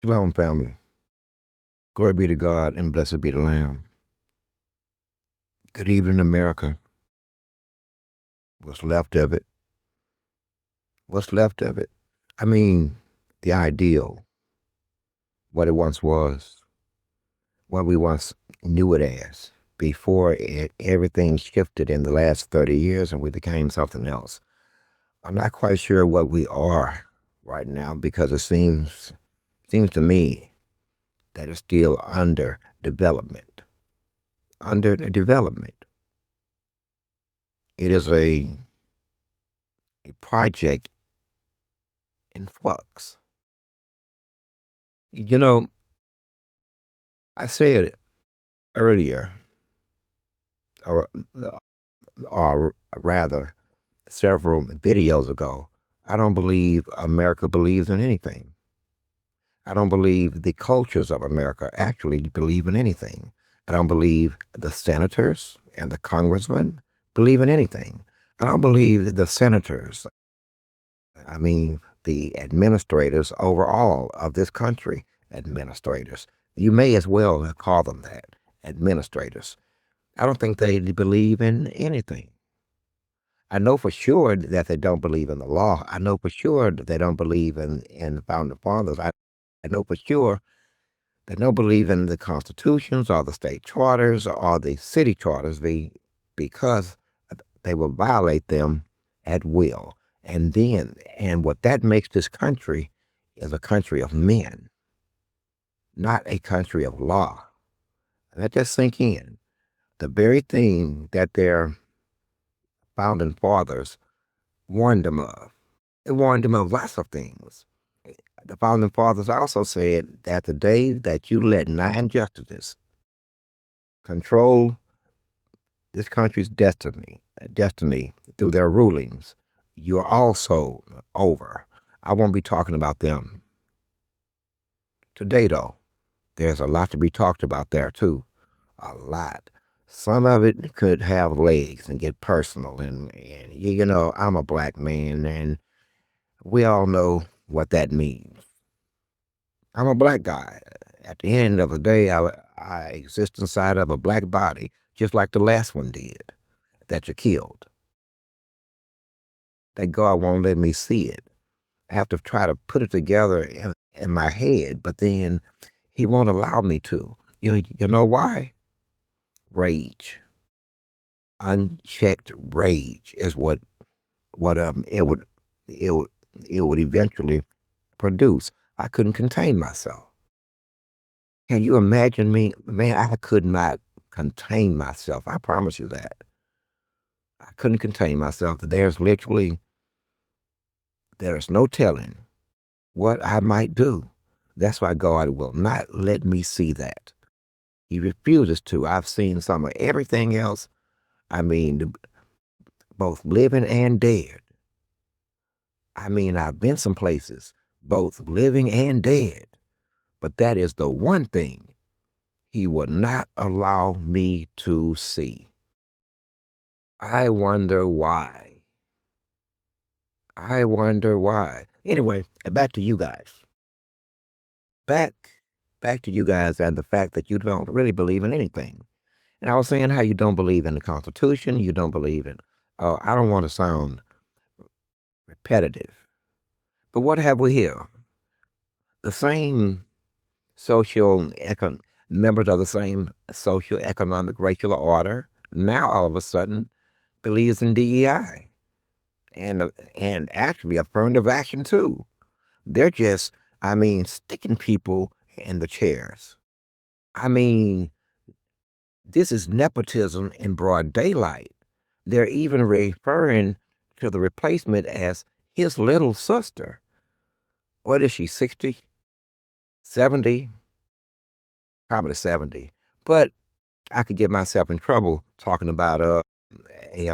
Shalom, family. Glory be to God and blessed be the Lamb. Good evening, America. What's left of it? What's left of it? I mean, the ideal, what it once was, what we once knew it as, before everything shifted in the last 30 years and we became something else. I'm not quite sure what we are right now because it seems to me that it's still under development. Under development. It is a project in flux. You know, I said earlier, or, or rather, several videos ago, I don't believe America believes in anything. I don't believe the cultures of America actually believe in anything. I don't believe the senators and the congressmen believe in anything. I don't believe that the senators, the administrators overall of this country, administrators. You may as well call them that, administrators. I don't think they believe in anything. I know for sure that they don't believe in the law. I know for sure that they don't believe in the founding fathers. I know for sure they don't believe in the constitutions or the state charters or the city charters because they will violate them at will. And what that makes this country is a country of men, not a country of law. Let that sink in. The very thing that their founding fathers warned them of. They warned them of lots of things. The founding fathers also said that the day that you let 9 justices control this country's destiny through their rulings, you're also over. I won't be talking about them today, though. There's a lot to be talked about there, too. A lot. Some of it could have legs and get personal. And I'm a black man, and we all know what that means. I'm a black guy. At the end of the day, I exist inside of a black body, just like the last one did, that you killed. That God won't let me see it. I have to try to put it together in my head, but then he won't allow me to. You know why? Rage. Unchecked rage is what it would eventually produce. I couldn't contain myself. Can you imagine me? Man, I could not contain myself. I promise you that. I couldn't contain myself. There's no telling what I might do. That's why God will not let me see that. He refuses to. I've seen some of everything else. Both living and dead. I've been some places, both living and dead. But that is the one thing he would not allow me to see. I wonder why. Anyway, back to you guys. Back to you guys and the fact that you don't really believe in anything. And I was saying how you don't believe in the Constitution, you don't believe in, I don't want to sound repetitive, but what have we here? The same members of the same social, economic, racial order now all of a sudden believes in DEI and actually affirmative action too. They're just, sticking people in the chairs. This is nepotism in broad daylight. They're even referring to the replacement as his little sister. What is she, 60, 70? Probably 70. But I could get myself in trouble talking about a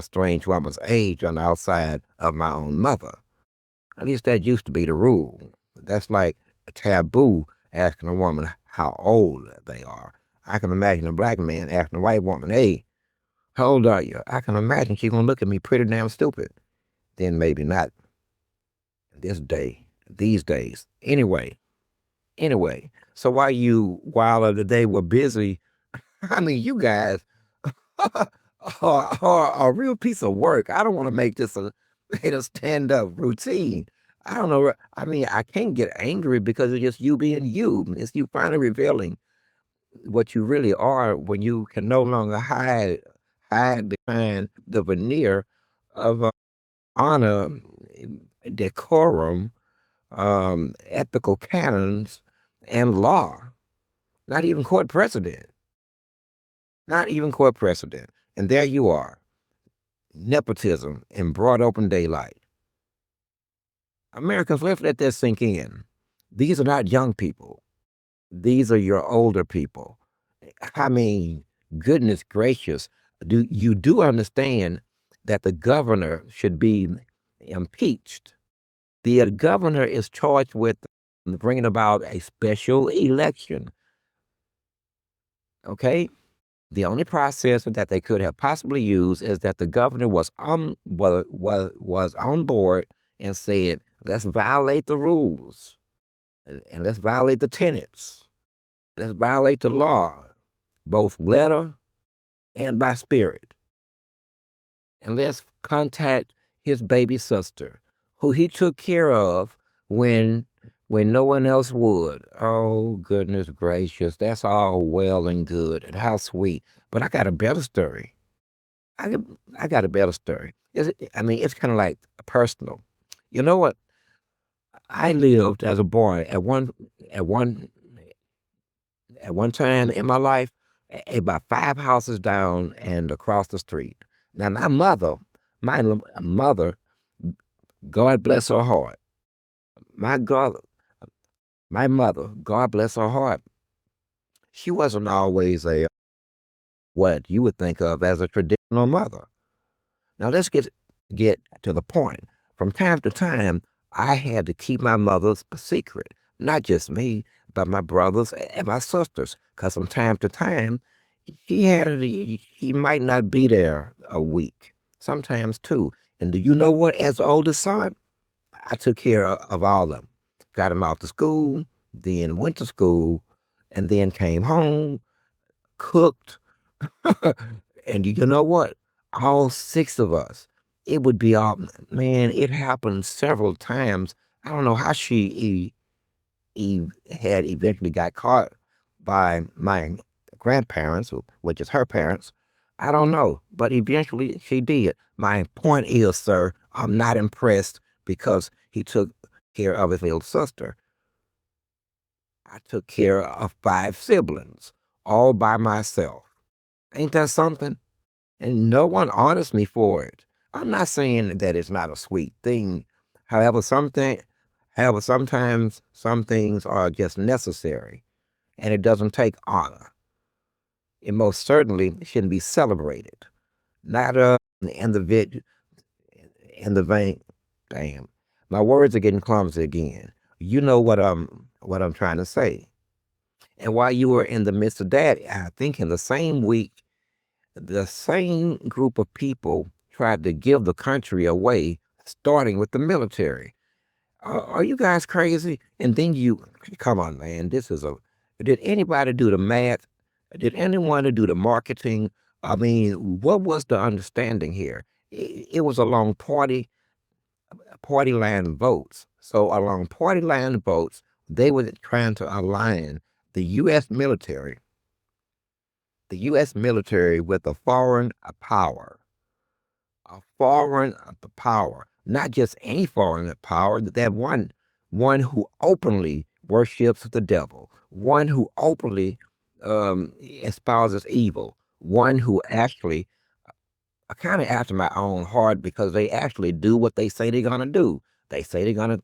strange woman's age on the outside of my own mother. At least that used to be the rule. That's like a taboo asking a woman how old they are. I can imagine a black man asking a white woman, hey, how old are you? I can imagine she's going to look at me pretty damn stupid. Then maybe not these days. Anyway, Anyway, so while they were busy, I mean, you guys are a real piece of work. I don't want to make this a stand up routine. I don't know. I mean, I can't get angry because it's just you being you. It's you finally revealing what you really are when you can no longer hide behind the veneer of honor, decorum, ethical canons, and law. Not even court precedent. Not even court precedent. And there you are, nepotism in broad open daylight. Americans, let's let that sink in. These are not young people. These are your older people. I mean, goodness gracious, do understand that the governor should be impeached? The governor is charged with bringing about a special election. Okay, the only process that they could have possibly used is that the governor was on board and said, "Let's violate the rules and let's violate the tenets. Let's violate the law, both letter and by spirit, and let's contact his baby sister, who he took care of when no one else would." Oh, goodness gracious, that's all well and good and how sweet. But I got a better story. I got, I got a better story. I mean, it's kind of like personal. You know what? I lived as a boy at one at one time in my life, about 5 houses down and across the street. Now, my mother, God bless her heart. My God, my mother, God bless her heart. She wasn't always what you would think of as a traditional mother. Now let's get to the point. From time to time, I had to keep my mother's secret, not just me, but my brothers and my sisters, because from time to time, he might not be there a week, sometimes two. And do you know what? As the oldest son, I took care of all of them. Got him off to school, then went to school, and then came home, cooked, and you know what? All six of us, it would be all, man, it happened several times. I don't know how had eventually got caught by my grandparents, which is her parents. I don't know, but eventually she did. My point is, sir, I'm not impressed because he took care of his little sister. I took care of 5 siblings all by myself. Ain't that something? And no one honors me for it. I'm not saying that it's not a sweet thing. However, sometimes some things are just necessary, and it doesn't take honor. It most certainly shouldn't be celebrated. Not in the in the vein. Damn, my words are getting clumsy again. You know what I'm trying to say. And while you were in the midst of that, I think in the same week, the same group of people tried to give the country away, starting with the military. Are you guys crazy? And then come on, man, did anybody do the math? Did anyone do the marketing? I mean, what was the understanding here? It was along party line votes. So along party line votes, they were trying to align the U.S. military, with a foreign power, not just any foreign power, that one who openly worships the devil, one who openly espouses evil, one who actually kind of after my own heart because they actually do what they say they're gonna do. They say they're gonna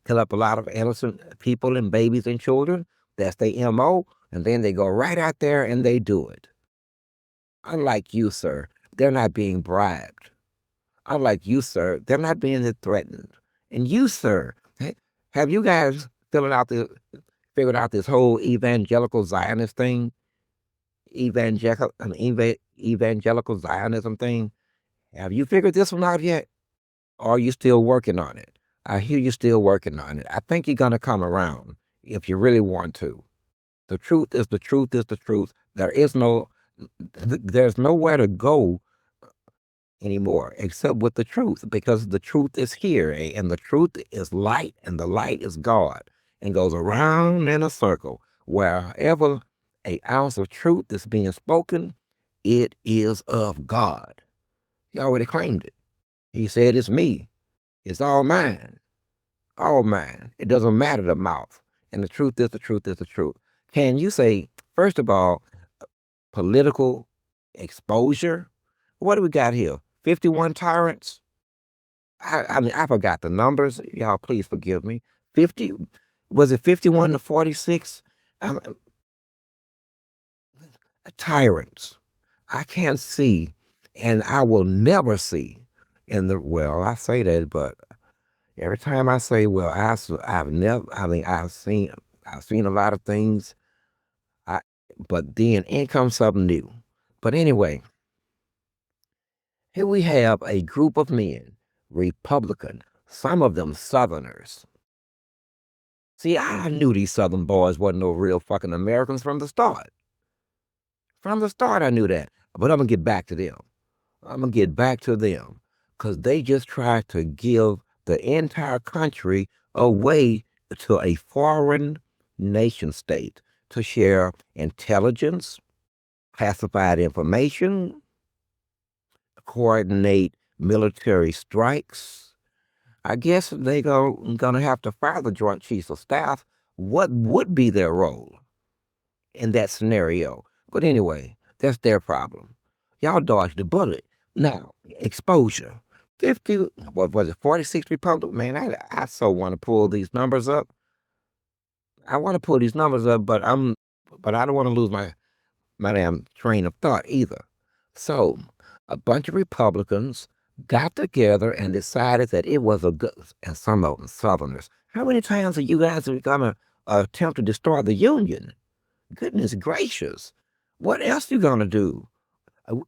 kill up a lot of innocent people and babies and children. That's their MO, and then they go right out there and they do it. Unlike you, sir, they're not being bribed. Unlike you, sir, they're not being threatened. And you, sir, have you guys figured out this whole evangelical Zionist thing? Evangelical Zionism thing? Have you figured this one out yet? Or are you still working on it? I hear you're still working on it. I think you're gonna come around. if you really want to. The truth is the truth is the truth. There's nowhere to go anymore except with the truth, because the truth is here, and the truth is light, and the light is God, and goes around in a circle. Wherever a ounce of truth is being spoken, it is of God. He already claimed it. He said, "It's me. It's all mine. All mine. It doesn't matter the mouth." And the truth is the truth is the truth. Can you say, first of all, political exposure? What do we got here? 51 tyrants? I mean, I forgot the numbers. Y'all, please forgive me. 50, was it 51 to 46? Um, Tyrants. I can't see, and I will never see well, I say that, but every time I say, well, I've never, I mean, I've seen a lot of things, I, but then in comes something new. But anyway, here we have a group of men, Republican, some of them Southerners. See, I knew these Southern boys wasn't no real fucking Americans from the start. From the start, I knew that. But I'm going to get back to them. I'm going to get back to them because they just tried to give the entire country away to a foreign nation state to share intelligence, classified information, coordinate military strikes. I guess they're going to have to fire the Joint Chiefs of Staff. What would be their role in that scenario? But anyway, that's their problem. Y'all dodged the bullet. Now, exposure. 50, what was it, 46 Republic? Man, I so want to pull these numbers up. I want to pull these numbers up, but I don't want to lose my damn train of thought either. So, a bunch of Republicans got together and decided that it was a good, and some of them Southerners. How many times are you guys going to attempt to destroy the Union? Goodness gracious. What else you going to do?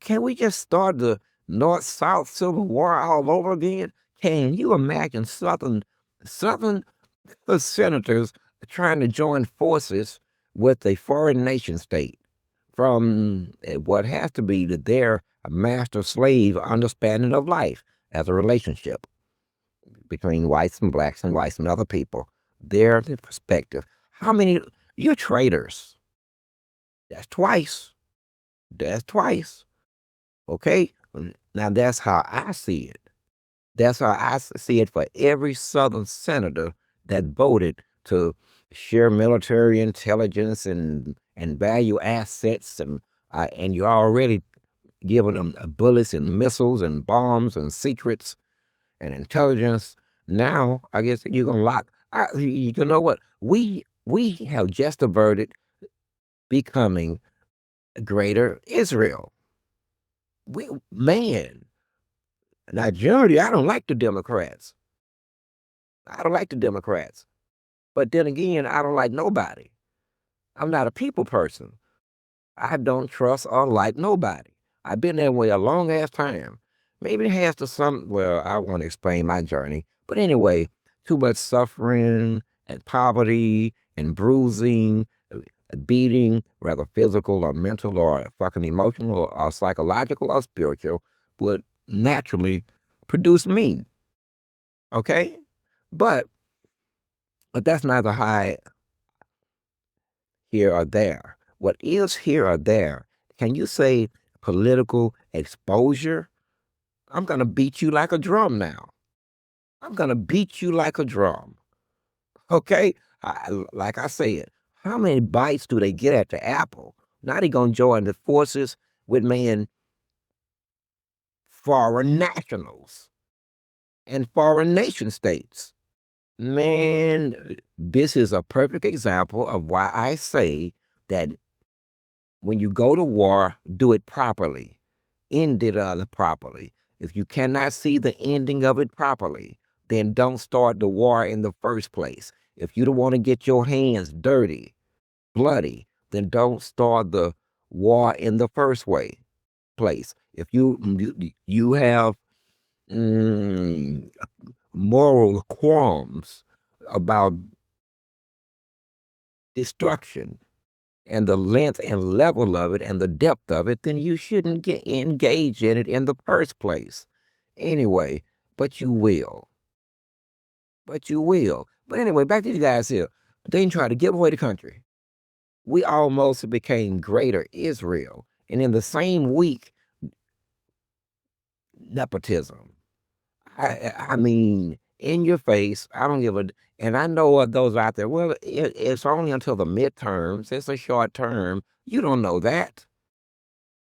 Can we just start the North-South Civil War all over again? Can you imagine Southern senators trying to join forces with a foreign nation state from what has to be their master-slave understanding of life as a relationship between whites and blacks and whites and other people, their perspective? How many? You're traitors. That's twice. That's twice. Okay? Now that's how I see it. That's how I see it for every Southern senator that voted to share military intelligence and value assets, and you're already giving them bullets and missiles and bombs and secrets and intelligence. Now I guess you're gonna lock. You know what? We have just averted becoming greater Israel. Man, Nigeria, I don't like the Democrats. I don't like the Democrats. But then again, I don't like nobody. I'm not a people person. I don't trust or like nobody. I've been that way a long ass time. Maybe it has to some, well, I want to explain my journey. But anyway, too much suffering and poverty and bruising, beating, whether physical or mental or fucking emotional or psychological or spiritual, would naturally produce me. Okay? But but that's neither high here or there. What is here or there? Can you say political exposure? I'm going to beat you like a drum now. I'm going to beat you like a drum. Okay? Like I said, how many bites do they get at the apple? Now they're going to join the forces with man foreign nationals and foreign nation states. Man, this is a perfect example of why I say that when you go to war, do it properly, end it properly. If you cannot see the ending of it properly, then don't start the war in the first place. If you don't want to get your hands dirty, bloody, then don't start the war in the first place. If you have moral qualms about destruction and the length and level of it and the depth of it, then you shouldn't get engaged in it in the first place. Anyway, but you will. But you will. But anyway, back to these guys here. They didn't try to give away the country. We almost became greater Israel. And in the same week, nepotism. I mean, in your face. I don't give a. And I know what those out there. Well, it's only until the midterms. It's a short term. You don't know that.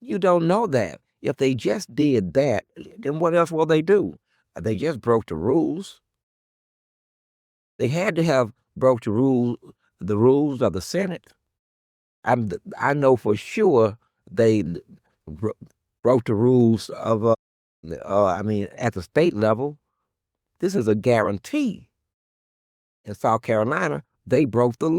You don't know that. If they just did that, then what else will they do? They just broke the rules. They had to have broke the rules of the Senate. I know for sure they bro- broke the rules of. I mean, at the state level, this is a guarantee. In South Carolina, they broke the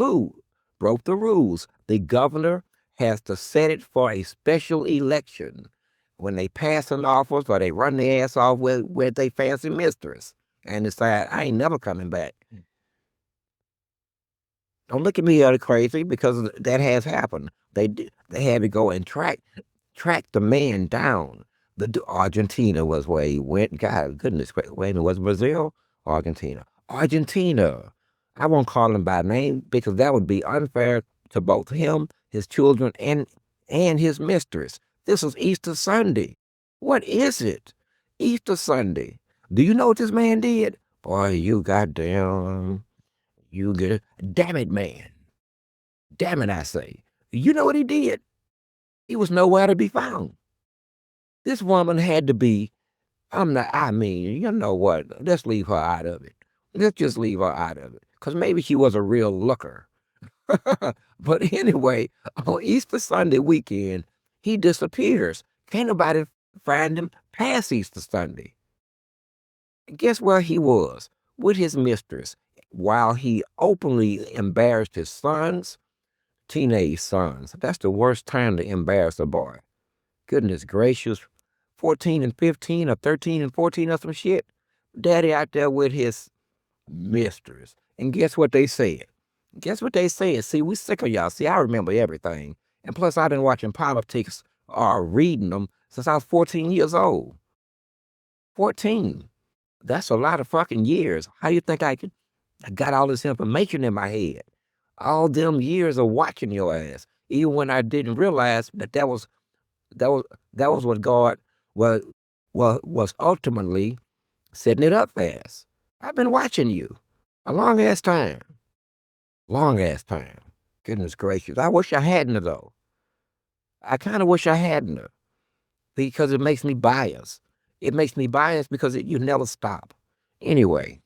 rules. The governor has to set it for a special election when they pass an office or they run their ass off with their fancy mistress and decide, I ain't never coming back. Don't look at me other crazy because that has happened. They had to go and track the man down. The Argentina was where he went. God, goodness, wait, it was Brazil, Argentina, Argentina. I won't call him by name because that would be unfair to both him, his children, and his mistress. This was Easter Sunday. What is it? Easter Sunday. Do you know what this man did? Boy, you goddamn, you get it. Damn it, man. Damn it, I say. You know what he did? He was nowhere to be found. This woman had to be, I mean, you know what? Let's leave her out of it. Let's just leave her out of it. Because maybe she was a real looker. But anyway, on Easter Sunday weekend, he disappears. Can't nobody find him past Easter Sunday. Guess where he was? With his mistress, while he openly embarrassed his sons, teenage sons. That's the worst time to embarrass a boy. Goodness gracious, 14 and 15 or 13 and 14 or some shit. Daddy out there with his mistress. And guess what they said? Guess what they said? See, we sick of y'all. See, I remember everything. And plus, I've been watching politics or reading them since I was 14 years old. 14. That's a lot of fucking years. How do you think I got all this information in my head? All them years of watching your ass. Even when I didn't realize that was that was what God was was ultimately setting it up as. I've been watching you a long ass time, long ass time. Goodness gracious, I wish I hadn't though. I kind of wish I hadn't because it makes me biased. It makes me biased because you never stop. Anyway,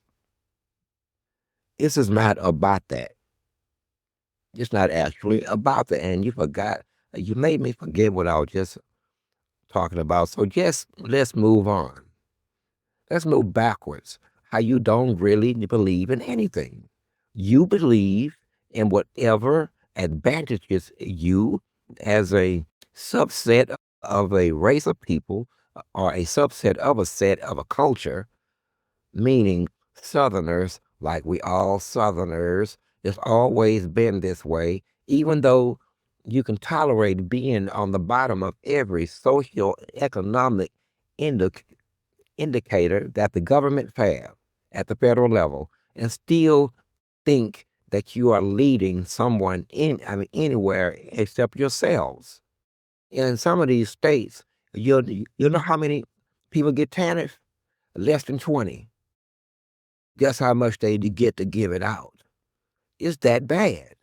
this is not about that. It's not actually about that. And you forgot. You made me forget what I was just talking about. So just let's move on. Let's move backwards. How you don't really believe in anything. You believe in whatever advantages you as a subset of a race of people or a subset of a set of a culture, meaning Southerners, like we all Southerners. It's always been this way, even though you can tolerate being on the bottom of every social economic indicator that the government have at the federal level and still think that you are leading someone anywhere except yourselves. In some of these states, you know how many people get TANF? Less than 20. Guess how much they get to give it out? It's that bad.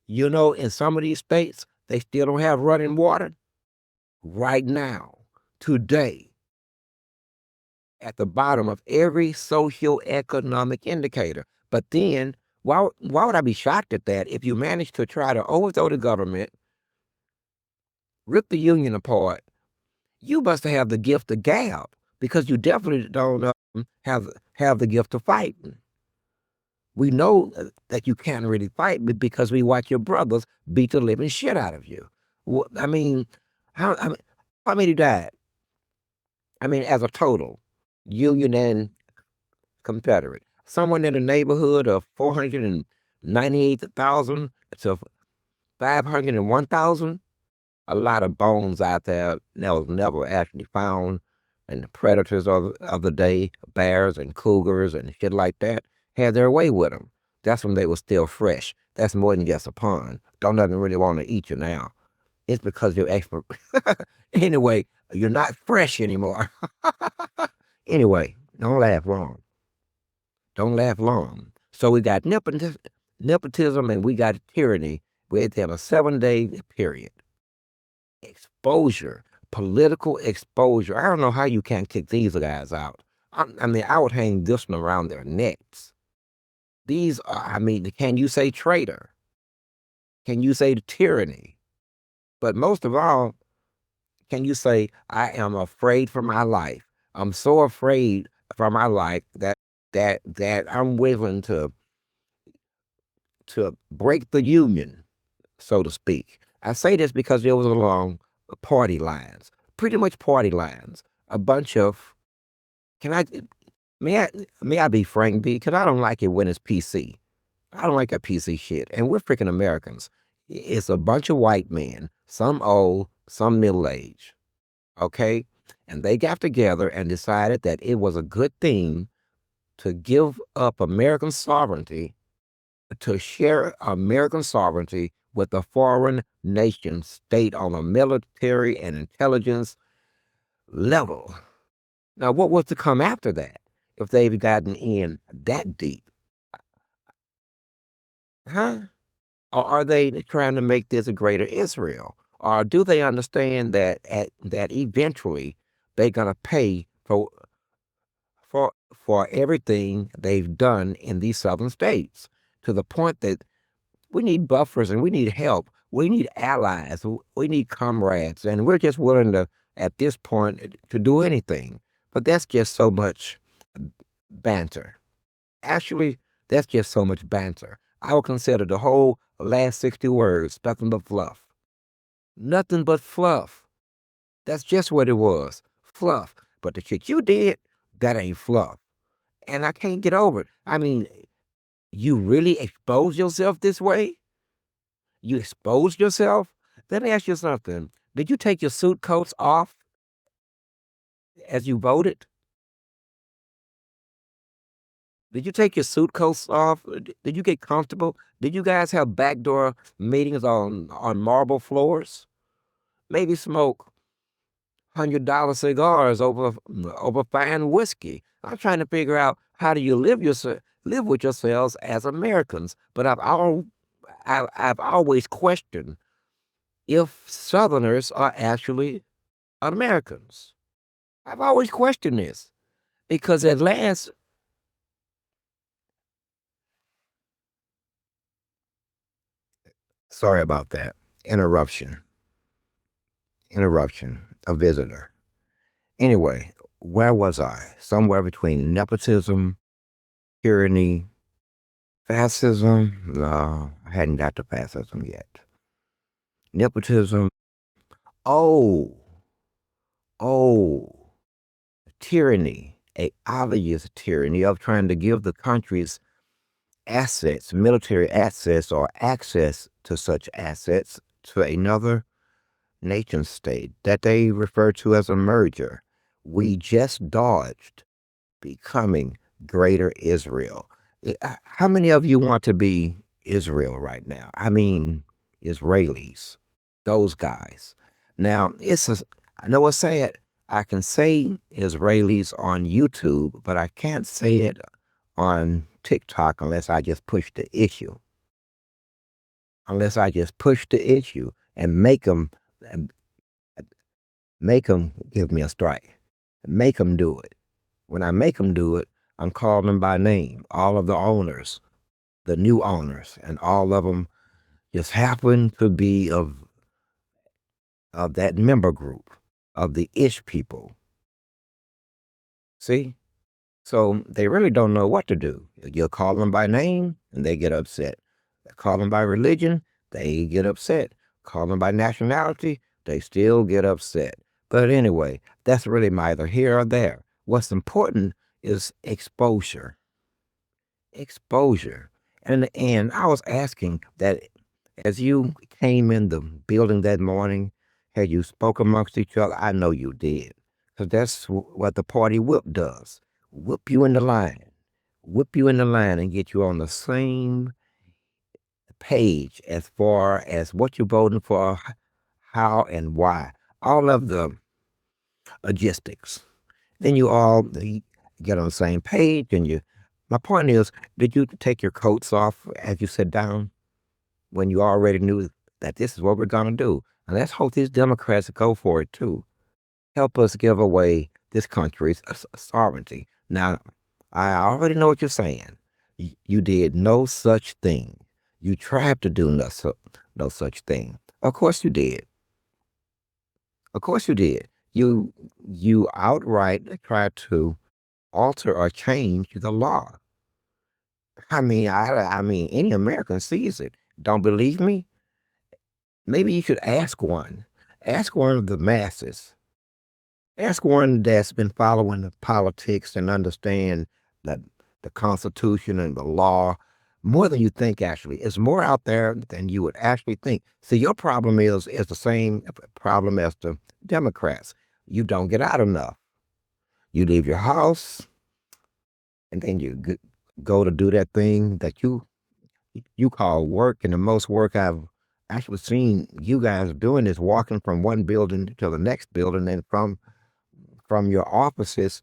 You know, in some of these states, they still don't have running water right now, today, at the bottom of every socio-economic indicator. But then, why would I be shocked at that if you manage to try to overthrow the government, rip the union apart? You must have the gift of gab because you definitely don't have the gift of fighting. We know that you can't really fight because we watch your brothers beat the living shit out of you. I mean, I mean, how many died? I mean, as a total, Union and Confederate. Someone in the neighborhood of 498,000 to 500 and 1,000. A lot of bones out there that was never actually found. And the predators of the day, bears and cougars and shit like that, had their way with them. That's when they were still fresh. That's more than just a pun. Don't nothing really want to eat you now. It's because you're expert. Anyway, you're not fresh anymore. Anyway, don't laugh long. Don't laugh long. So we got nepotism and we got tyranny within a 7-day period. Exposure, political exposure. I don't know how you can't kick these guys out. I mean, I would hang this one around their necks. These are, I mean, can you say traitor? Can you say tyranny? But most of all, can you say, I am afraid for my life? I'm so afraid for my life that I'm willing to break the union, so to speak. I say this because it was along party lines, pretty much party lines. A bunch of, can I, may I be frank, B? Because I don't like it when it's PC. I don't like that PC shit. And we're freaking Americans. It's a bunch of white men, some old, some middle age. Okay? And they got together and decided that it was a good thing to give up American sovereignty, to share American sovereignty with a foreign nation state on a military and intelligence level. Now, what was to come after that if they've gotten in that deep? Huh? Or are they trying to make this a greater Israel? Or do they understand that eventually they're gonna pay for everything they've done in these southern states, to the point that we need buffers and we need help. We need allies. We need comrades. And we're just willing to, at this point, to do anything. But that's just so much banter. Actually, that's just so much banter. I would consider the whole last 60 words nothing but fluff. Nothing but fluff. That's just what it was. Fluff. But the shit you did, that ain't fluff. And I can't get over it. I mean, you really expose yourself this way? You exposed yourself? Let me ask you something. Did you take your suit coats off as you voted? Did you take your suit coats off? Did you get comfortable? Did you guys have backdoor meetings on marble floors? Maybe smoke $100 cigars over fine whiskey. I'm trying to figure out, how do you live with yourselves as Americans? But I've always questioned if Southerners are actually Americans. I've always questioned this because at last, sorry about that interruption, a visitor. Anyway, where was I? Somewhere between nepotism, tyranny, fascism. No, I hadn't got to fascism yet. Nepotism. Oh, oh, tyranny, a obvious tyranny of trying to give the country's assets, military assets, or access to such assets to another nation state that they refer to as a merger. We just dodged becoming greater Israel. How many of you want to be Israel right now? I mean, Israelis, those guys. Now, I know it's sad. I can say Israelis on YouTube, but I can't say it on TikTok unless I just push the issue. Unless I just push the issue and make them give me a strike. Make them do it. When I make them do it, I'm calling them by name. All of the owners, the new owners, and all of them just happen to be of that member group of the ish people. See? So they really don't know what to do. You call them by name and they get upset. Call them by religion, they get upset. Call them by nationality, they still get upset. But anyway, that's really neither here or there. What's important is exposure. Exposure. And I was asking that As you came in the building that morning, had you spoke amongst each other? I know you did, because that's what the party whip does. Whip you in the line, whip you in the line and get you on the same page as far as what you're voting for, how and why, all of the logistics. Then you all get on the same page, and you. My point is, did you take your coats off as you sit down when you already knew that this is what we're gonna do? And let's hope these Democrats go for it too. Help us give away this country's sovereignty. Now, I already know what you're saying. You did no such thing. You tried to do no such thing. Of course you did. Of course you did. You outright tried to alter or change the law. I mean, any American sees it. Don't believe me? Maybe you should ask one. Ask one of the masses. Ask one that's been following the politics and understand that the Constitution and the law more than you think. Actually, it's more out there than you would actually think. See, your problem is the same problem as the Democrats. You don't get out enough. You leave your house, and then you go to do that thing that you call work. And the most work I've actually seen you guys doing is walking from one building to the next building, and from your offices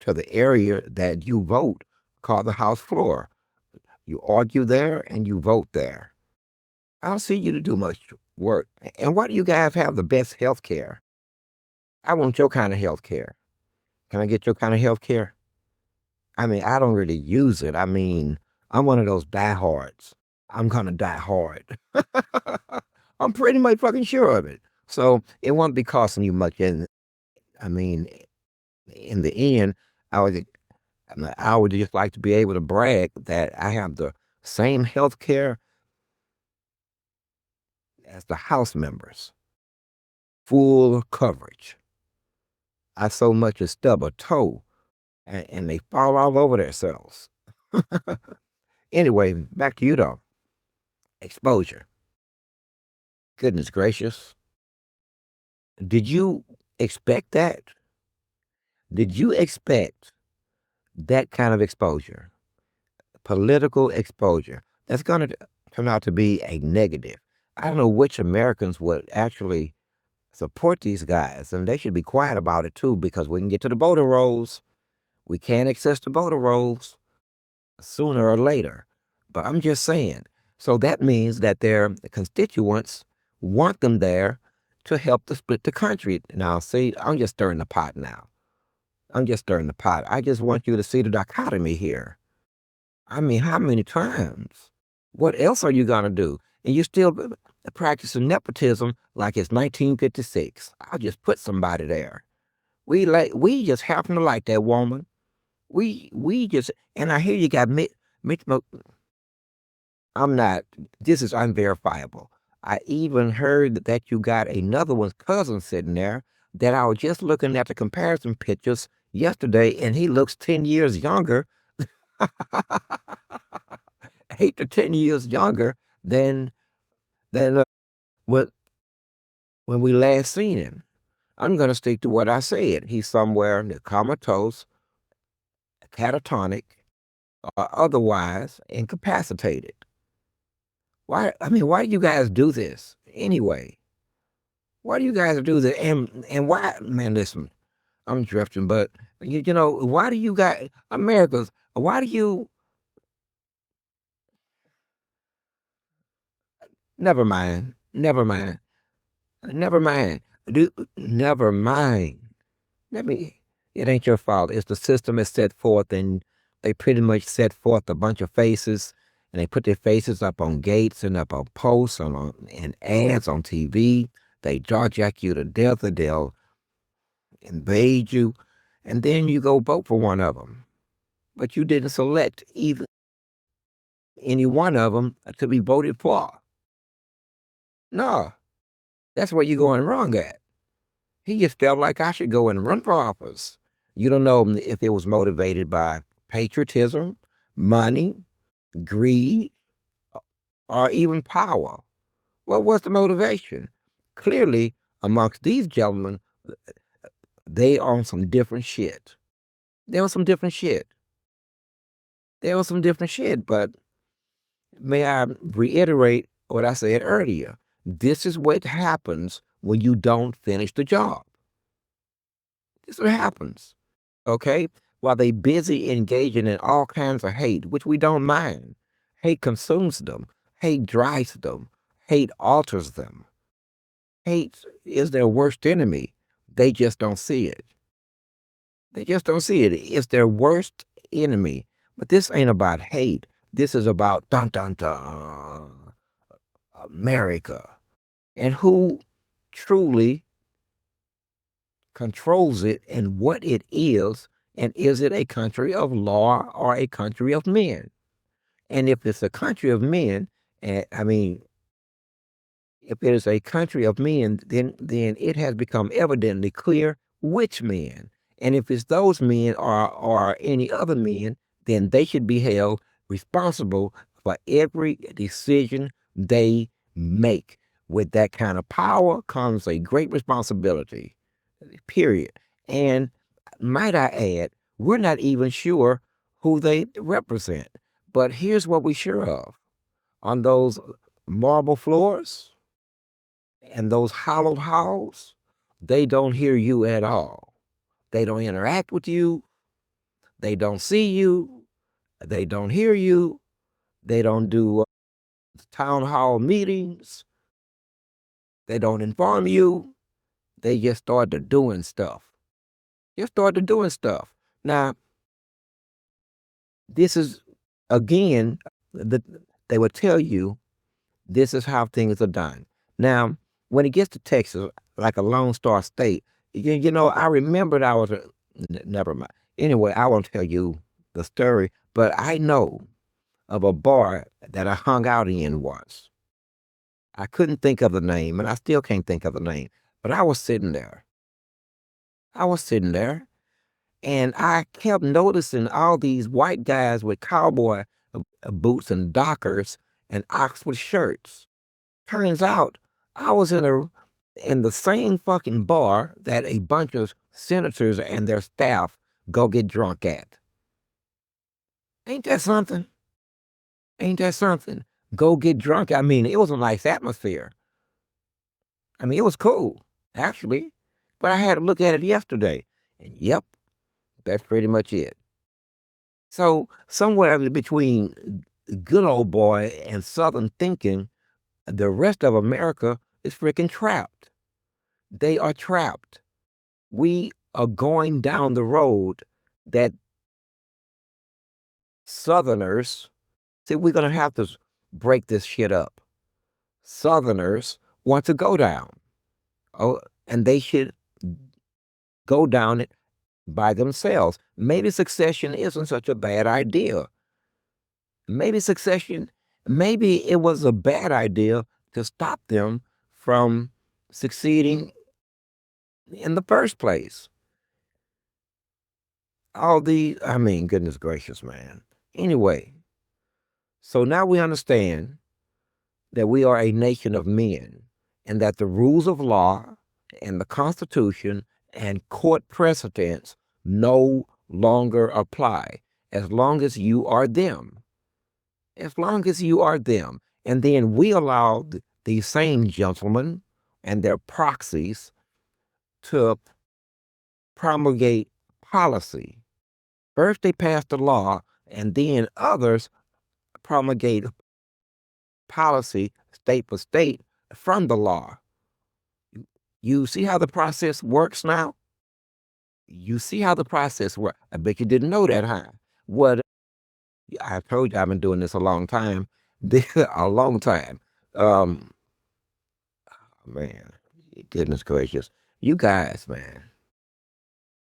to the area that you vote, called the House floor. You argue there and you vote there. I don't see you to do much work. And why do you guys have the best health care? I want your kind of health care. Can I get your kind of health care? I mean, I don't really use it. I mean, I'm one of those diehards. I'm gonna die hard. I'm pretty much fucking sure of it. So it won't be costing you much. And I mean, in the end, I would I would just like to be able to brag that I have the same health care as the House members, full coverage. I so much as stub a toe, and they fall all over themselves. Anyway, back to you though. Exposure. Goodness gracious. Did you expect that? Did you expect that kind of exposure? Political exposure. That's going to turn out to be a negative. I don't know which Americans would actually support these guys, and they should be quiet about it too, because we can get to the voter rolls. We can't access the voter rolls sooner or later. But I'm just saying. So that means that their constituents want them there to help to split the country. Now, see, I'm just stirring the pot now. I'm just stirring the pot. I just want you to see the dichotomy here. I mean, how many times? What else are you going to do? And you still practicing nepotism like it's 1956. I'll just put somebody there. We just happen to like that woman. We just, and I hear you got Mitch. I'm not. This is unverifiable. I even heard that you got another one's cousin sitting there. That I was just looking at the comparison pictures yesterday, and he looks 10 years younger. 8 to 10 years younger than what when we last seen him. I'm going to stick to what I said. He's somewhere comatose, catatonic, or otherwise incapacitated. Why? I mean, why do you guys do this anyway? Why do you guys do this? And why? Man, listen, I'm drifting, but you know, why do you guys, Americans? Why do you? Never mind. Never mind. Never mind. Do never mind. Let me. It ain't your fault. It's the system is set forth, and they pretty much set forth a bunch of faces, and they put their faces up on gates and up on posts and on and ads on TV. They jack you to death, or they'll invade you, and then you go vote for one of them. But you didn't select either any one of them to be voted for. No, that's where you're going wrong at. He just felt like I should go and run for office. You don't know if it was motivated by patriotism, money, greed, or even power. Well, what's the motivation? Clearly, amongst these gentlemen, they on some different shit. They on some different shit. They on some different shit. But may I reiterate what I said earlier? This is what happens when you don't finish the job. This is what happens. Okay? While they busy engaging in all kinds of hate, which we don't mind. Hate consumes them. Hate drives them. Hate alters them. Hate is their worst enemy. They just don't see it. They just don't see it. It's their worst enemy. But this ain't about hate. This is about dun dun dun America. And who truly controls it and what it is, and is it a country of law or a country of men? And if it's a country of men, I mean, if it is a country of men, then it has become evidently clear which men. And if it's those men or any other men, then they should be held responsible for every decision they make. With that kind of power comes a great responsibility, period. And might I add, we're not even sure who they represent. But here's what we're sure of. On those marble floors, and those hollowed halls, they don't hear you at all. They don't interact with you. They don't see you. They don't hear you. They don't do town hall meetings. They don't inform you. They just started doing stuff. Just started doing stuff. Now, this is, again, they will tell you this is how things are done. Now, when it gets to Texas, like a Lone Star State, I remembered I was never mind. Anyway, I won't tell you the story, but I know of a bar that I hung out in once. I couldn't think of the name, and I still can't think of the name, but I was sitting there. I was sitting there, and I kept noticing all these white guys with cowboy boots and Dockers and Oxford shirts. Turns out I was in the same fucking bar that a bunch of senators and their staff go get drunk at. Ain't that something? Ain't that something? Go get drunk. I mean, it was a nice atmosphere. I mean, it was cool, actually. But I had to look at it yesterday. And yep, that's pretty much it. So somewhere between good old boy and Southern thinking, the rest of America is freaking trapped. They are trapped. We are going down the road that Southerners, see, we're going to have to break this shit up. Southerners want to go down. Oh, and they should go down it by themselves. Maybe secession isn't such a bad idea. Maybe it was a bad idea to stop them from succeeding in the first place. I mean, goodness gracious, man. Anyway, so now we understand that we are a nation of men and that the rules of law and the Constitution and court precedents no longer apply as long as you are them. As long as you are them. And then we allow these same gentlemen and their proxies to promulgate policy. First, they pass the law, and then others promulgate policy state for state from the law. You see how the process works now? You see how the process works. I bet you didn't know that, huh? What I told you, I've been doing this a long time. A long time. Man, goodness gracious. You guys, man.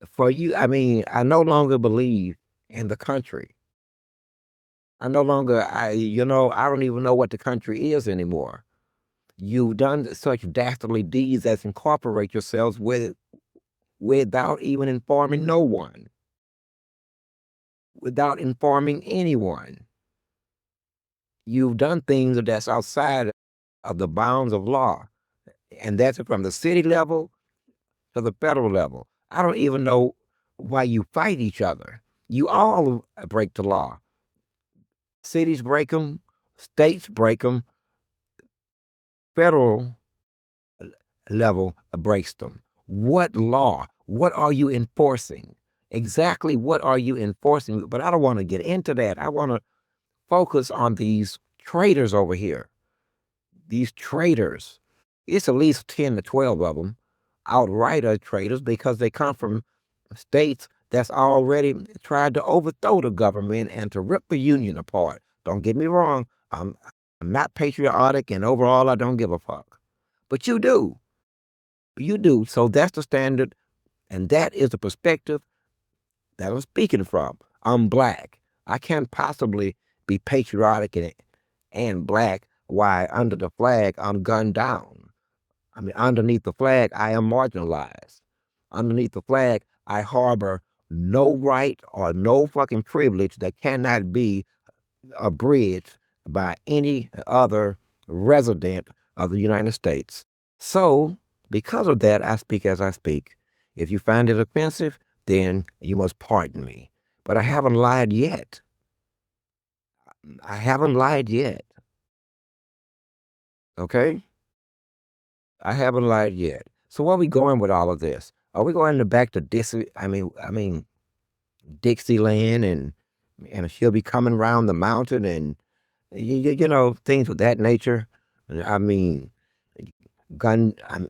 For you, I mean, I no longer believe in the country. I no longer, I don't even know what the country is anymore. You've done such dastardly deeds as incorporate yourselves with it without even informing no one, without informing anyone. You've done things that's outside of the bounds of law, and that's from the city level to the federal level. I don't even know why you fight each other. You all break the law. Cities break them, states break them, federal level breaks them. What law? What are you enforcing? Exactly what are you enforcing? But I don't want to get into that. I want to focus on these traitors over here. These traitors. It's at least 10 to 12 of them outright traitors because they come from states that's already tried to overthrow the government and to rip the union apart. Don't get me wrong. I'm not patriotic, and overall, I don't give a fuck. But you do. You do. So that's the standard, and that is the perspective that I'm speaking from. I'm black. I can't possibly be patriotic and black while under the flag I'm gunned down. I mean, underneath the flag, I am marginalized. Underneath the flag, I harbor no right or no fucking privilege that cannot be abridged by any other resident of the United States. So, because of that, I speak as I speak. If you find it offensive, then you must pardon me. But I haven't lied yet. I haven't lied yet. Okay? I haven't lied yet. So where are we going with all of this? Are we going back to Dixieland, and she'll be coming around the mountain, and things of that nature? I mean, gun, I'm,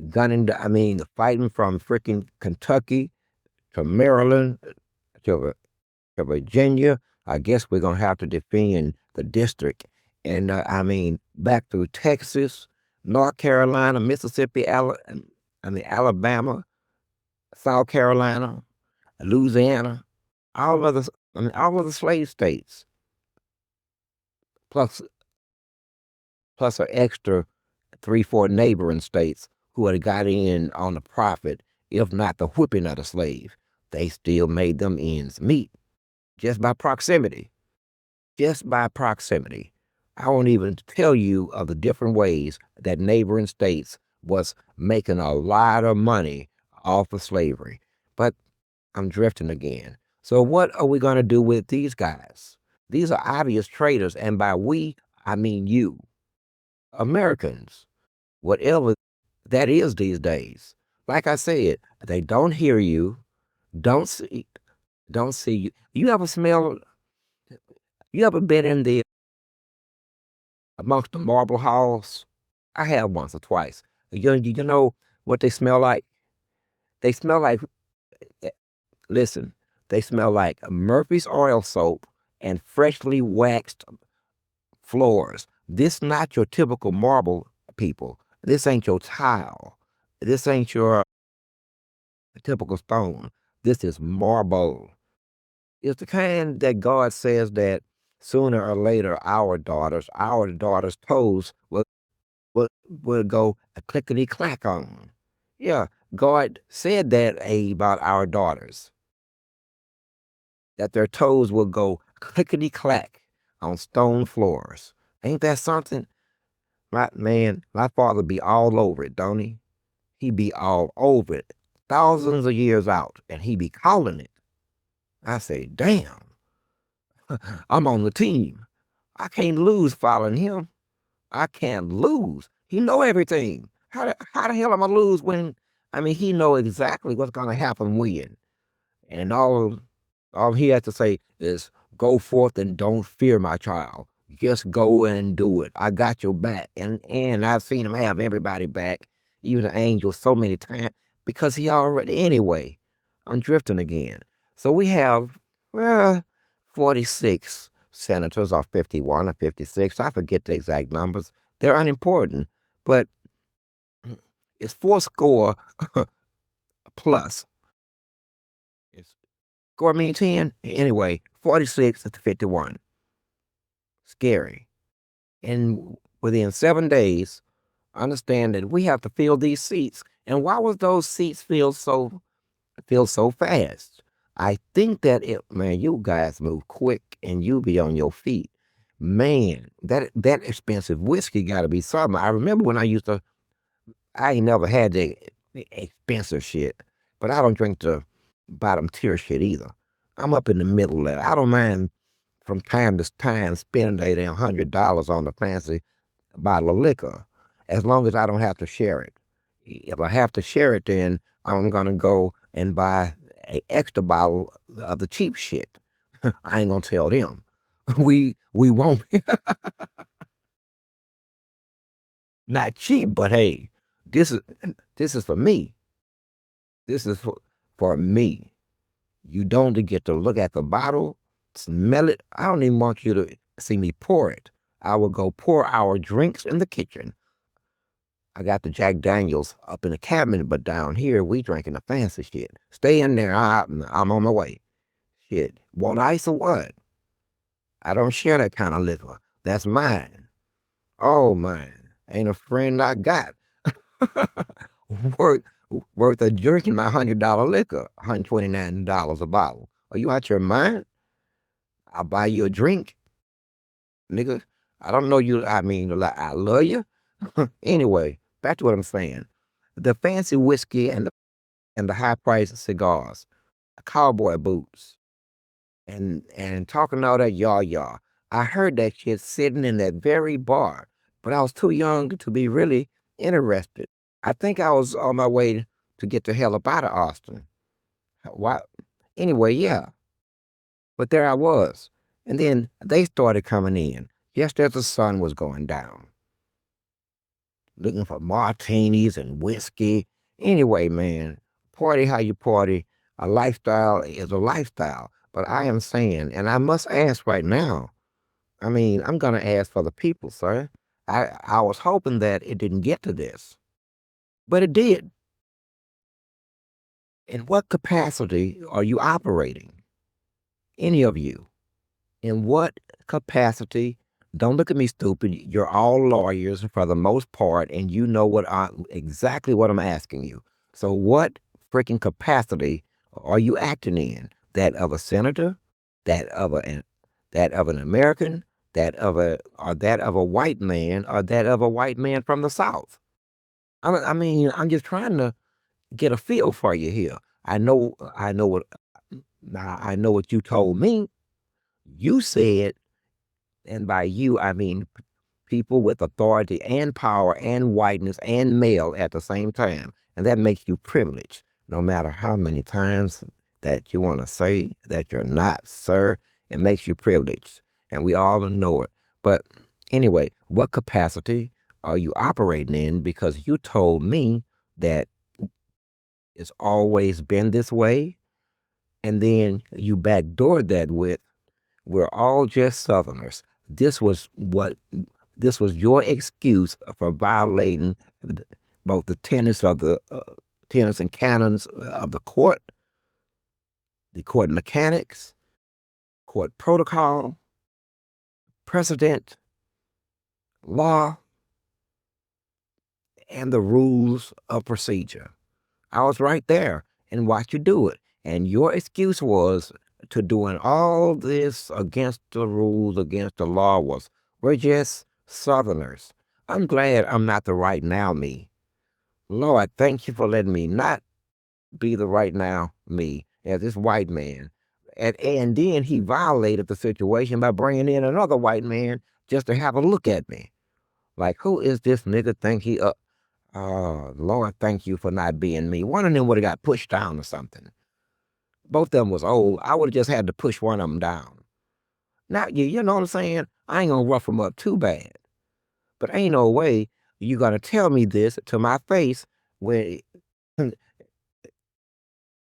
gunning. Fighting from freaking Kentucky to Maryland to, to Virginia. I guess we're gonna have to defend the district, and back through Texas, North Carolina, Mississippi, Alabama, South Carolina, Louisiana, all of the all of the slave states, plus an extra 3, 4 neighboring states who had got in on the profit, if not the whipping of the slave. They still made them ends meet just by proximity. Just by proximity. I won't even tell you of the different ways that neighboring states was making a lot of money off of slavery. But I'm drifting again. So what are we going to do with these guys? These are obvious traitors, and by we, I mean you, Americans, whatever that is these days. Like I said, they don't hear you, don't see, don't see you. You ever smell? You ever been in the amongst the marble halls? I have once or twice. You know what they smell like? They smell like, eh, listen, they smell like Murphy's oil soap and freshly waxed floors. This not your typical marble people. This ain't your tile. This ain't your typical stone. This is marble. It's the kind that God says that sooner or later our daughters' toes will go a clickety clack on. Yeah, God said that about our daughters, that their toes will go clickety clack on stone floors. Ain't that something? My father be all over it, don't he? He be all over it, thousands of years out, and he be calling it. I say, damn, I'm on the team. I can't lose following him. I can't lose. He know everything. How the hell am I lose when he know exactly what's gonna happen when. And all he has to say is go forth and don't fear, my child. Just go and do it. I got your back. And I've seen him have everybody back, even the angels so many times, because he already anyway. I'm drifting again. So we have, well, 46 senators, or 51 or 56. I forget the exact numbers. They're unimportant, but it's four score plus. It's score mean 10. Anyway, 46 to 51. Scary. And within 7 days, understand that we have to fill these seats. And why was those seats filled so fast? I think that man, you guys move quick and you be on your feet. Man, that expensive whiskey got to be something. I remember when I ain't never had the expensive shit, but I don't drink the bottom tier shit either. I'm up in the middle there. I don't mind from time to time spending a damn $100 on a fancy bottle of liquor, as long as I don't have to share it. If I have to share it, then I'm gonna go and buy a extra bottle of the cheap shit. I ain't gonna tell them. We won't. Not cheap, but hey, this is this is for me. This is for me. You don't get to look at the bottle, smell it. I don't even want you to see me pour it. I will go pour our drinks in the kitchen. I got the Jack Daniels up in the cabinet, but down here we drinking the fancy shit. Stay in there. I'm on my way. Shit. Want ice or what? I don't share that kind of liquor. That's mine. Oh man, ain't a friend I got worth worth of drinking my $100 liquor, $129 a bottle. Are you out your mind? I'll buy you a drink, nigga. I don't know you. I mean, like, I love you. Anyway, back to what I'm saying. The fancy whiskey and the high priced cigars, cowboy boots, and talking all that yah. I heard that shit sitting in that very bar, but I was too young to be really interested. I think I was on my way to get the hell up out of Austin. Why? Anyway, yeah. But there I was. And then they started coming in just as the sun was going down, looking for martinis and whiskey. Anyway, man, party how you party. A lifestyle is a lifestyle. But I am saying, and I must ask right now, I mean, I'm going to ask for the people, sir. I was hoping that it didn't get to this, but it did. In what capacity are you operating? Any of you? In what capacity? Don't look at me stupid. You're all lawyers for the most part, and you know exactly what I'm asking you. So, what freaking capacity are you acting in? That of a senator, that of that of an American, that of a white man, or that of a white man from the South? I mean, I'm just trying to get a feel for you here. I know what you told me. You said, and by you, I mean people with authority and power and whiteness and male at the same time. And that makes you privileged, no matter how many times that you want to say that you're not, sir. It makes you privileged. And we all know it. But anyway, what capacity are you operating in? Because you told me that it's always been this way. And then you backdoored that with, we're all just Southerners. This was what this was your excuse for violating both the tenets and canons of the court mechanics, court protocol, precedent, law, and the rules of procedure. I was right there and watched you do it. And your excuse was to doing all this against the rules, against the law was, we're just Southerners. I'm glad I'm not the right now me. Lord, thank you for letting me not be the right now me as this white man. And then he violated the situation by bringing in another white man just to have a look at me. Like, who is this nigga think he up? Oh, Lord, thank you for not being me. One of them would have got pushed down or something. Both of them was old. I would have just had to push one of them down. Now, you know what I'm saying? I ain't gonna rough them up too bad. But ain't no way you gonna tell me this to my face when,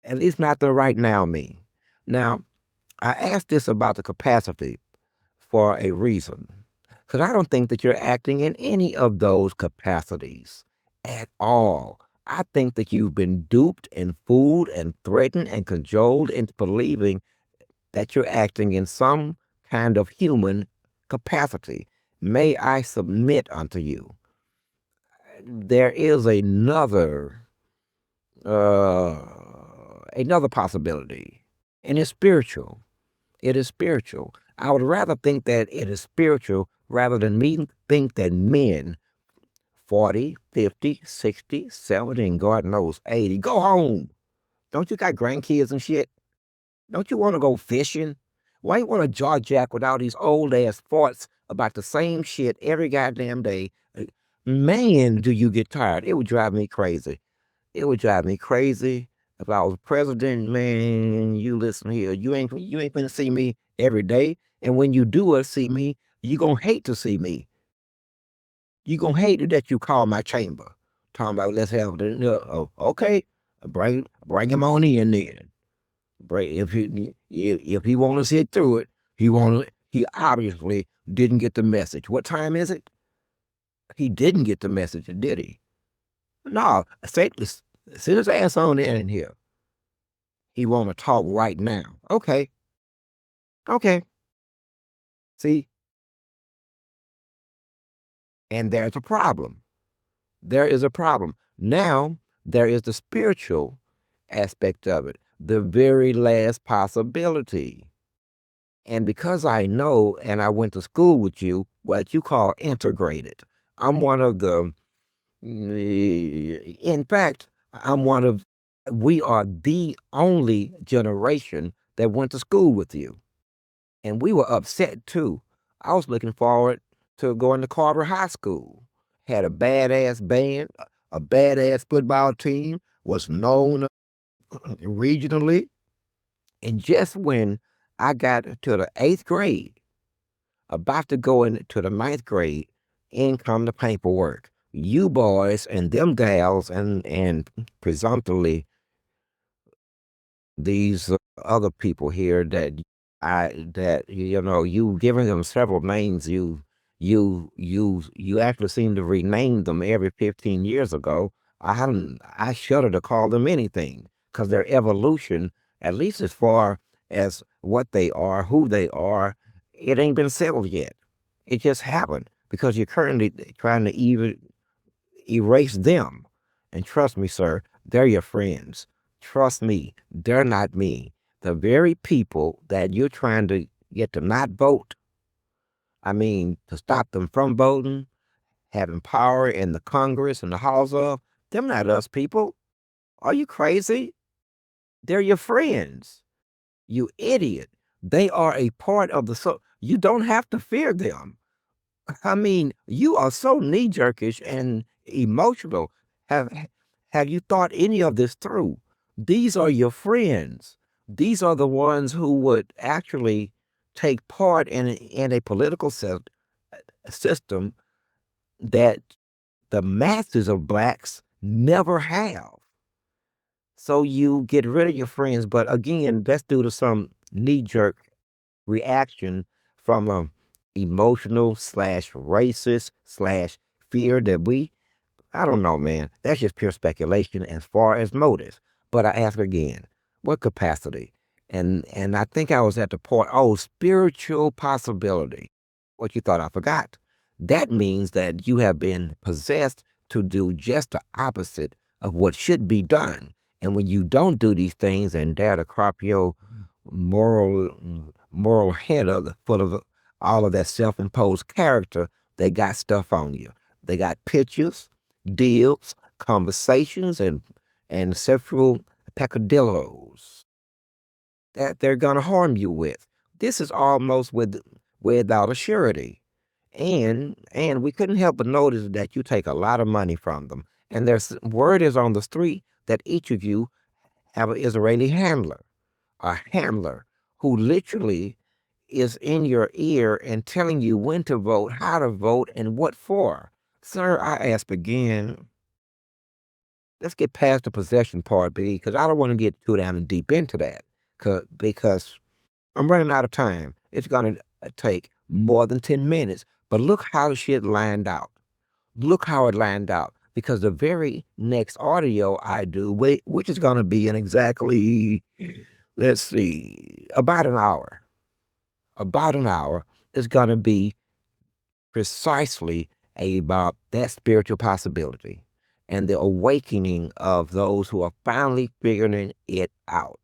at least not the right now me. Now, I asked this about the capacity for a reason, because I don't think that you're acting in any of those capacities at all. I think that you've been duped and fooled and threatened and cajoled into believing that you're acting in some kind of human capacity. May I submit unto you? There is another possibility, and it's spiritual. It is spiritual. I would rather think that it is spiritual rather than me think that men 40, 50, 60, 70, and God knows 80 go home. Don't you got grandkids and shit? Don't you want to go fishing? Why you want to jaw jack with all these old ass farts about the same shit every goddamn day? Man, do you get tired? It would drive me crazy. It would drive me crazy if I was president. Man, you listen here. You ain't gonna see me every day, and when you do see me, you gonna hate to see me. You gonna hate it that you call my chamber, talking about let's have the. Oh, okay, bring him on in then. If he want to sit through it, he obviously didn't get the message. What time is it? He didn't get the message, did he? No, sit his ass on in here. He want to talk right now. Okay, okay. See, and there's a problem. There is a problem. Now there is the spiritual aspect of it, the very last possibility. And because I know, and I went to school with you, what you call integrated. I'm one of the, in fact, I'm one of, we are the only generation that went to school with you. And we were upset too. I was looking forward to going to Carver High School. Had a badass band, a badass football team, was known regionally. And just when I got to the eighth grade, about to go into the ninth grade, in come the paperwork. You boys and them gals and presumptively these other people here that you've given them several names. You actually seem to rename them every 15 years ago. I shudder to call them anything because their evolution, at least as far as what they are, who they are, it ain't been settled yet. It just happened because you're currently trying to even erase them. And trust me, sir, they're your friends. Trust me, they're not me. The very people that you're trying to get to not vote, I mean, to stop them from voting, having power in the Congress and the House of, them not us people. Are you crazy? They're your friends. You idiot. They are a part of the so you don't have to fear them. I mean, you are so knee jerkish and emotional. Have have you thought any of this through? These are your friends. These are the ones who would actually take part in a political system that the masses of blacks never have. So you get rid of your friends, but again, that's due to some knee jerk reaction from a emotional slash racist slash fear that I don't know, man. That's just pure speculation as far as motives. But I ask again, what capacity? And I think I was at the point, oh, spiritual possibility. What you thought I forgot. That means that you have been possessed to do just the opposite of what should be done. And when you don't do these things and dare to crop your moral head up full of all of that self-imposed character, they got stuff on you. They got pictures, deals, conversations, and sexual peccadillos that they're gonna harm you with. This is almost without a surety. And we couldn't help but notice that you take a lot of money from them. And there's word is on the street that each of you have an Israeli handler, a handler who literally is in your ear and telling you when to vote, how to vote, and what for. Sir, I ask again, let's get past the possession part, B, because I don't want to get too down deep into that. Because I'm running out of time. It's going to take more than 10 minutes. But look how the shit lined out. Look how it lined out. Because the very next audio I do, which is going to be in exactly, let's see, about an hour, is going to be precisely about that spiritual possibility and the awakening of those who are finally figuring it out.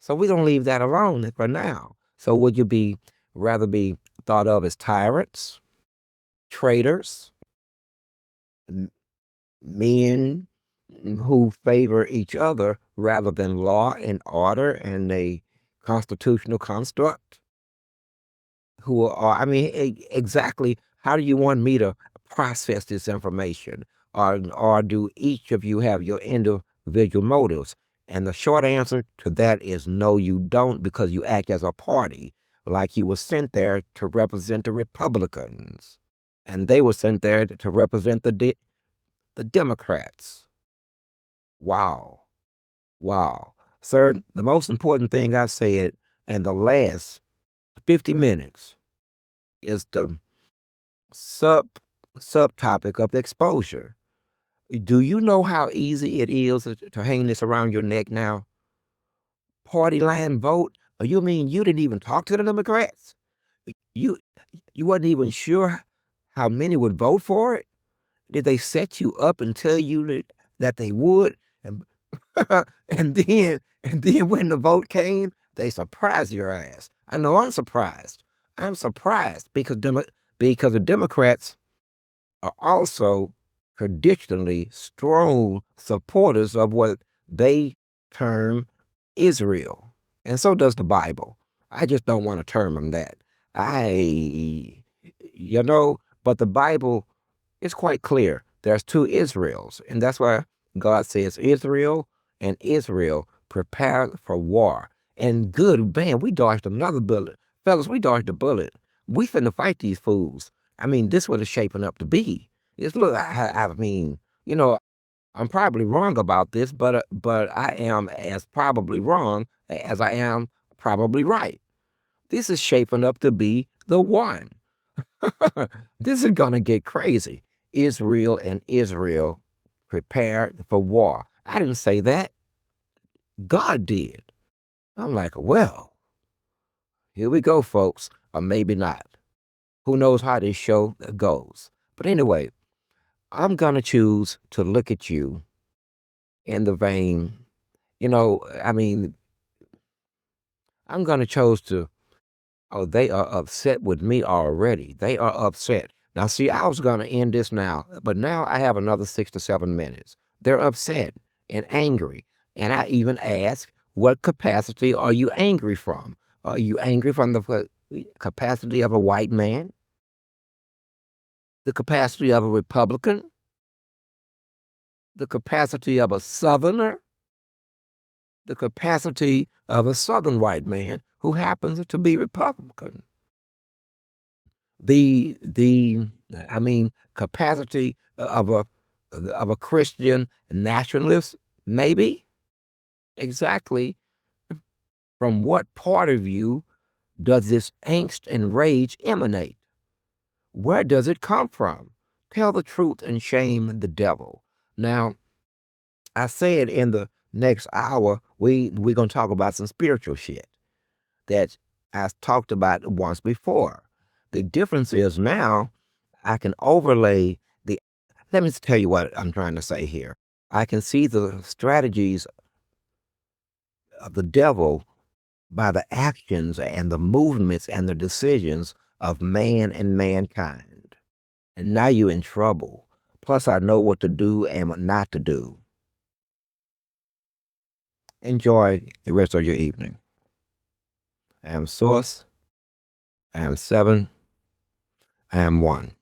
So we don't leave that alone for now. So would you be rather be thought of as tyrants, traitors, men who favor each other rather than law and order and a constitutional construct. Who are, I mean, exactly how do you want me to process this information? Or do each of you have your individual motives? And the short answer to that is no, you don't, because you act as a party, like you were sent there to represent the Republicans, and they were sent there to represent the Democrats. Wow. Wow. Sir, the most important thing I said in the last 50 minutes is the sub subtopic of exposure. Do you know how easy it is to hang this around your neck now? Party line vote? You mean you didn't even talk to the Democrats? You you wasn't even sure how many would vote for it? Did they set you up and tell you that they would? And and then when the vote came, they surprised your ass. I know I'm surprised. I'm surprised because the Democrats are also traditionally strong supporters of what they term Israel. And so does the Bible. I just don't want to term them that. I, but the Bible is quite clear. There's two Israels. And that's why God says Israel and Israel prepare for war. And good, man, we dodged another bullet. Fellas, we dodged a bullet. We finna fight these fools. I mean, this what it's shaping up to be. It's look. I mean, I'm probably wrong about this, but I am as probably wrong as I am probably right. This is shaping up to be the one. This is gonna get crazy. Israel and Israel prepared for war. I didn't say that. God did. I'm like, well, here we go, folks, or maybe not. Who knows how this show goes? But anyway, I'm going to choose to look at you in the vein, I mean, I'm going to choose to, oh, they are upset with me already. They are upset. Now, see, I was going to end this now, but now I have another 6 to 7 minutes. They're upset and angry. And I even ask, what capacity are you angry from? Are you angry from the capacity of a white man? The capacity of a Republican? The capacity of a Southerner? The capacity of a Southern white man who happens to be Republican. The I mean capacity of a Christian nationalist, maybe. Exactly from what part of you does this angst and rage emanate? Where does it come from? Tell the truth and shame the devil. Now, I said in the next hour, we're gonna talk about some spiritual shit that I talked about once before. The difference is now I can overlay the. Let me tell you what I'm trying to say here. I can see the strategies of the devil by the actions and the movements and the decisions of man and mankind. And now you're in trouble. Plus, I know what to do and what not to do. Enjoy the rest of your evening. I am Source. I am Seven. I am One.